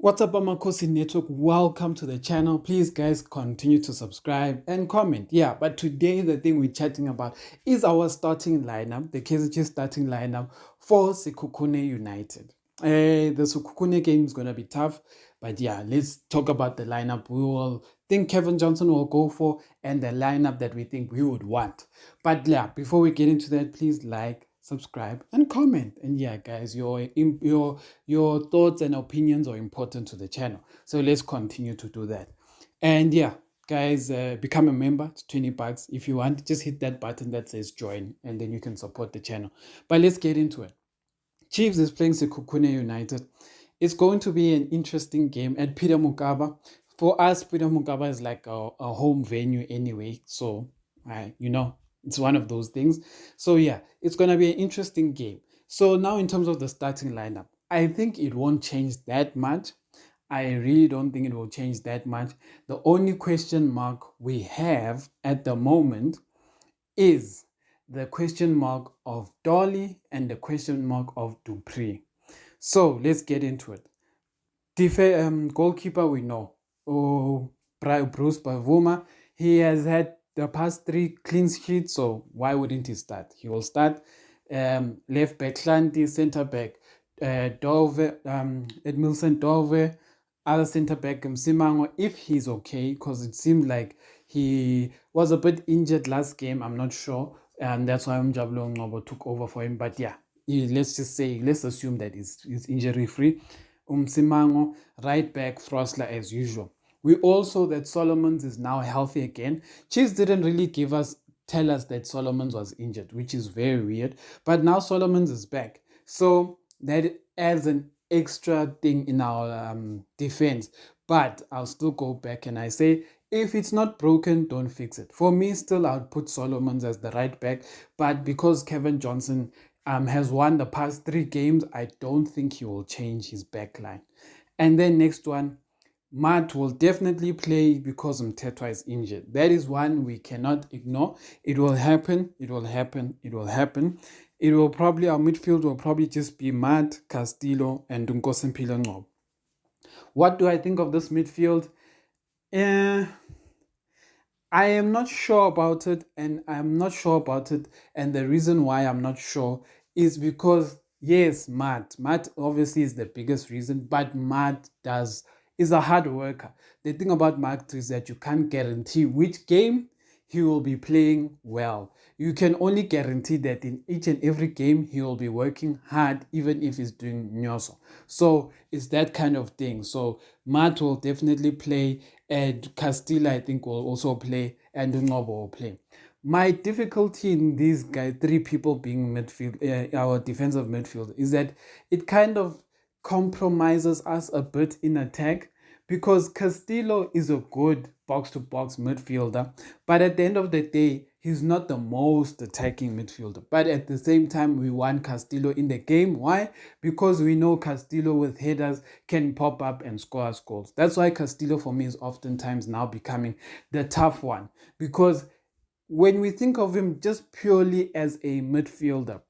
What's up, Amakhosi Network? Welcome to the channel. Please, guys, continue to subscribe and comment. Yeah, but today the thing we're chatting about is our starting lineup, the Kaizer starting lineup for Sekhukhune United. The Sekhukhune game is going to be tough, but yeah, let's talk about the lineup we will think Kevin Johnson will go for and the lineup that we think we would want. But yeah, before we get into that, please like, subscribe, and comment. And yeah, guys, your thoughts and opinions are important to the channel, so let's continue to do that. And yeah, guys, become a member. It's $20 if you want. Just hit that button that says join and then you can support the channel. But let's get into it. Chiefs is playing Sekhukhune United. It's going to be an interesting game at Peter Mokaba. For us, Peter Mokaba is like a home venue anyway, so it's one of those things. So yeah, it's going to be an interesting game. So now in terms of the starting lineup, I think it won't change that much. I really don't think it will change that much. The only question mark we have at the moment is the question mark of Dolly and the question mark of Dupree. So let's get into it. Goalkeeper, we know. Bruce Bavuma. He has had the past 3 clean sheets, so why wouldn't he start? He will start. Left back Klanti, centre back Dove, Edmilson Dove, other centre back Msimango, if he's okay, because it seemed like he was a bit injured last game. I'm not sure, and that's why Mjabulo Ngobo took over for him. But yeah, let's assume that he's injury free. Msimango, right back Frosler as usual. We also that Solomons is now healthy again. Chiefs didn't really tell us that Solomons was injured, which is very weird. But now Solomons is back, so that adds an extra thing in our defense. But I'll still go back and I say, if it's not broken, don't fix it. For me, still, I'd put Solomons as the right back. But because Kevin Johnson has won the past 3 games, I don't think he will change his back line. And then next one, Matt will definitely play because Mtetwa is injured. That is one we cannot ignore. It will happen. It will happen. It will happen. It will probably, our midfield will probably just be Matt, Castillo, and Nkosimpilo Ngcobo. What do I think of this midfield? I am not sure about it, and and the reason why I'm not sure is because, yes, Matt obviously is the biggest reason, but Matt is a hard worker. The thing about Matt is that you can't guarantee which game he will be playing well. You can only guarantee that in each and every game he will be working hard, even if he's doing nyoso. So it's that kind of thing. So Matt will definitely play, and Castillo I think will also play, and Ngcobo will play. My difficulty in these guys, 3 people being midfield, our defensive midfield, is that it kind of compromises us a bit in attack, because Castillo is a good box-to-box midfielder, but at the end of the day, he's not the most attacking midfielder. But at the same time, we want Castillo in the game. Why? Because we know Castillo with headers can pop up and score us goals. That's why Castillo for me is oftentimes now becoming the tough one, because when we think of him just purely as a midfielder,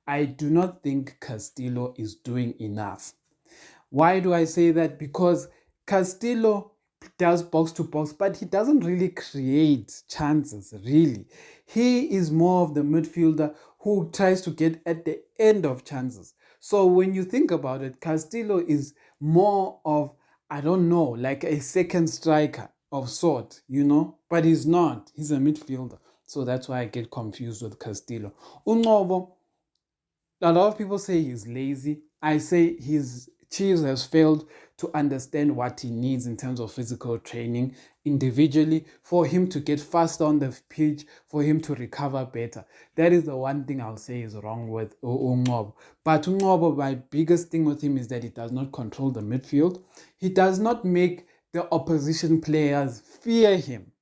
I do not think Castillo is doing enough. Why do I say that? Because Castillo does box to box, but he doesn't really create chances, really. He is more of the midfielder who tries to get at the end of chances. So when you think about it, Castillo is more of, I don't know, like a second striker of sort, but he's not. He's a midfielder. So that's why I get confused with Castillo. Ngcobo, a lot of people say he's lazy. I say his Chiefs has failed to understand what he needs in terms of physical training individually for him to get faster on the pitch, for him to recover better. That is the one thing I'll say is wrong with Ngcobo. But Ngcobo, my biggest thing with him is that he does not control the midfield. He does not make the opposition players fear him.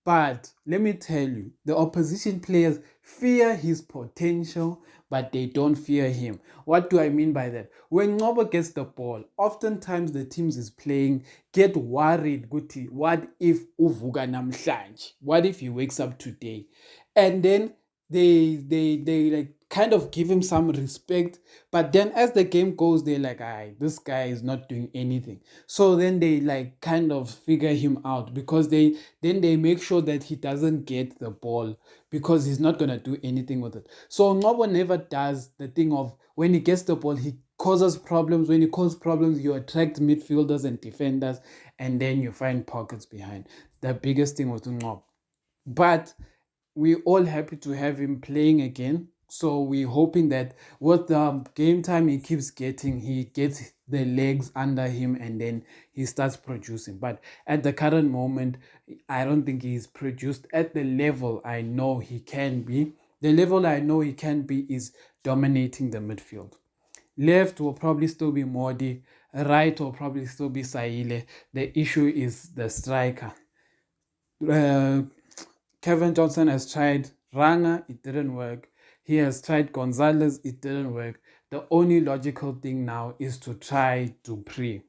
But let me tell you, the opposition players fear his potential, but they don't fear him. What do I mean by that? When Ngcobo gets the ball, oftentimes the teams is playing get worried. Guti, what if uvuka namhlanje? What if he wakes up today? And then they like kind of give him some respect. But then as the game goes, they're like, this guy is not doing anything. So then they like kind of figure him out, because they make sure that he doesn't get the ball, because he's not gonna do anything with it. So Ngobo never does the thing of when he gets the ball, he causes problems. When he causes problems, you attract midfielders and defenders, and then you find pockets behind. The biggest thing with Ngobo. But we're all happy to have him playing again. So we're hoping that with the game time he keeps getting, he gets the legs under him and then he starts producing. But at the current moment, I don't think he's produced at the level I know he can be. The level I know he can be is dominating the midfield. Left will probably still be Modi. Right will probably still be Saile. The issue is the striker. Uh, Kevin Johnson has tried Ranga, it didn't work. He has tried Gonzalez, it didn't work. The only logical thing now is to try Dupree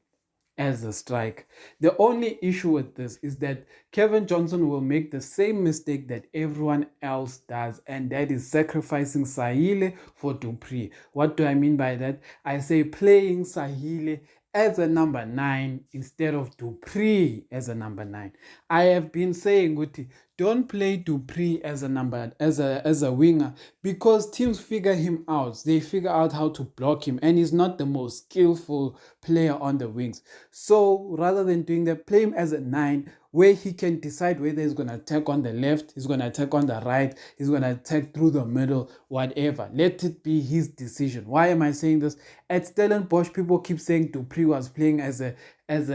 as a strike. The only issue with this is that Kevin Johnson will make the same mistake that everyone else does, and that is sacrificing Sahile for Dupree. What do I mean by that? I say playing Sahile as a number 9 instead of Dupree as a number 9. I have been saying, Guti, don't play Dupree as a winger, because teams figure him out. They figure out how to block him, and he's not the most skillful player on the wings. So rather than doing that, play him as a 9, where he can decide whether he's going to attack on the left, he's going to attack on the right, he's going to attack through the middle, whatever. Let it be his decision. Why am I saying this? At Stellenbosch, people keep saying Dupree was playing as a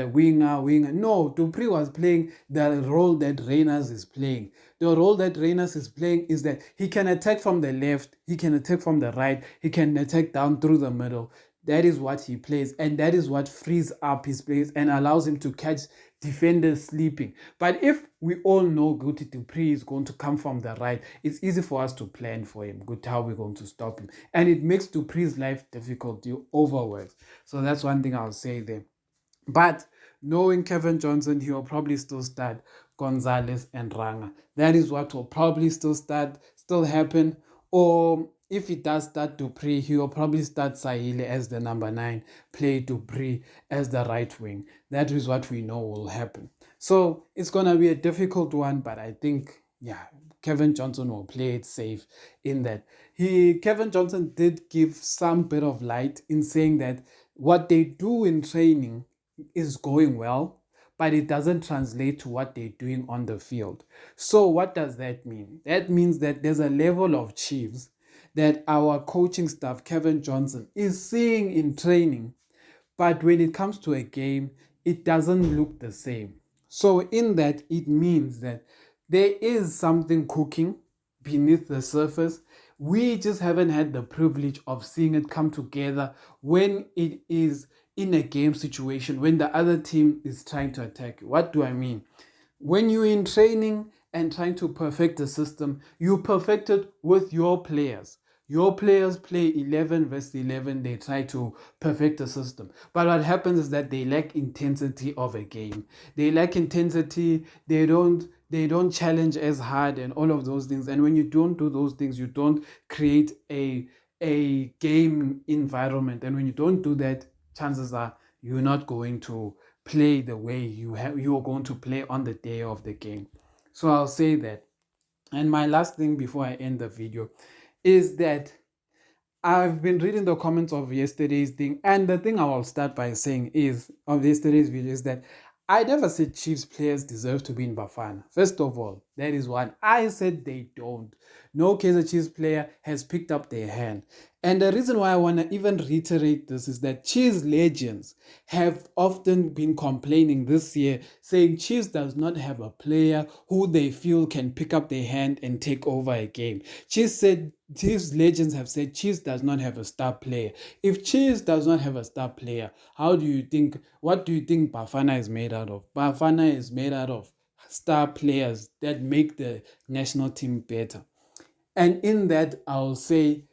winger. No, Dupree was playing the role that Reyners is playing. The role that Reyners is playing is that he can attack from the left, he can attack from the right, he can attack down through the middle. That is what he plays, and that is what frees up his plays and allows him to catch defenders sleeping. But if we all know Guti Dupree is going to come from the right, it's easy for us to plan for him, good how we're going to stop him. And it makes Dupree's life difficult, you overwork. So that's one thing I'll say there. But knowing Kevin Johnson, he will probably still start Gonzalez and Ranga. That is what will probably still happen. Or if he does start Dupree, he will probably start Sahile as the number 9, play Dupree as the right wing. That is what we know will happen. So it's going to be a difficult one, but I think, Kevin Johnson will play it safe in that. Kevin Johnson did give some bit of light in saying that what they do in training is going well, but it doesn't translate to what they're doing on the field. So what does that mean? That means that there's a level of Chiefs that our coaching staff, Kevin Johnson, is seeing in training, but when it comes to a game, it doesn't look the same. So in that, it means that there is something cooking beneath the surface. We just haven't had the privilege of seeing it come together when it is in a game situation, when the other team is trying to attack you. What do I mean? When you're in training and trying to perfect the system, you perfect it with your players. Your players play 11 versus 11. They try to perfect the system. But what happens is that they lack intensity of a game. They lack intensity. They don't challenge as hard and all of those things. And when you don't do those things, you don't create a game environment. And when you don't do that, chances are you're not going to play the way you are going to play on the day of the game. So I'll say that. And my last thing before I end the video is that I've been reading the comments of yesterday's thing, and the thing I will start by saying of yesterday's video is that I never said Chiefs players deserve to be in Bafana. First of all, that is one. I said they don't. No Kaizer Chiefs player has picked up their hand. And the reason why I want to even reiterate this is that Chiefs legends have often been complaining this year, saying Chiefs does not have a player who they feel can pick up their hand and take over a game. Chiefs legends have said Chiefs does not have a star player. If Chiefs does not have a star player, what do you think Bafana is made out of? Bafana is made out of star players that make the national team better. And in that, I'll say,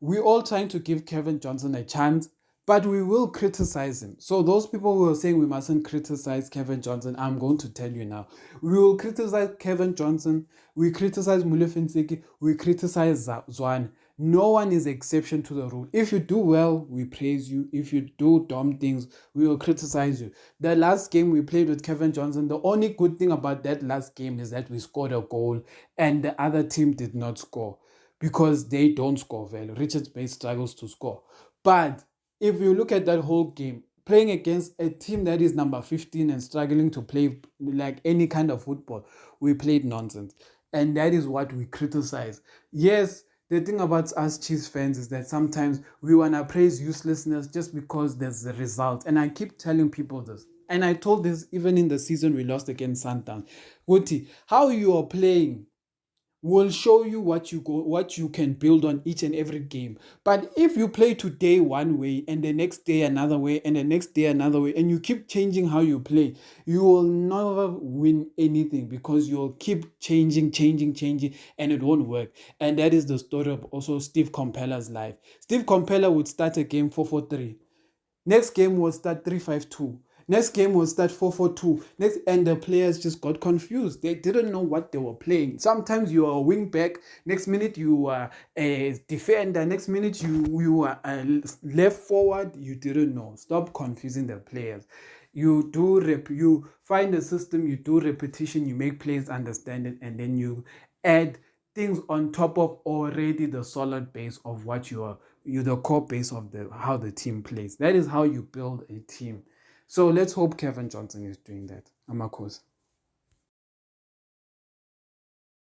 we're all trying to give Kevin Johnson a chance, but we will criticize him. So those people who are saying we mustn't criticize Kevin Johnson, I'm going to tell you now. We will criticize Kevin Johnson, we criticize Molefe Ntseki, we criticize Zwane. No one is exception to the rule. If you do well, we praise you. If you do dumb things, we will criticize you. The last game we played with Kevin Johnson, the only good thing about that last game is that we scored a goal and the other team did not score because they don't score well. Richards Bay struggles to score. But if you look at that whole game, playing against a team that is number 15 and struggling to play like any kind of football, we played nonsense. And that is what we criticize. Yes, the thing about us Chiefs fans is that sometimes we want to praise uselessness just because there's a result. And I keep telling people this. And I told this even in the season we lost against Sundown. Guti, how you are playing will show you what you can build on each and every game. But if you play today one way and the next day another way and the next day another way and you keep changing how you play, you will never win anything because you'll keep changing and it won't work. And that is the story of also Steve Compella's life. Steve Compella would start a game 4-4-3. Next game will start 3-5-2. Next game will start 4-4-2. And the players just got confused. They didn't know what they were playing. Sometimes you are a wing back. Next minute you are a defender. Next minute you are a left forward. You didn't know. Stop confusing the players. You find a system. You do repetition. You make players understand it, and then you add things on top of already the solid base of what you the core base of the how the team plays. That is how you build a team. So let's hope Kevin Johnson is doing that. Amakhosi.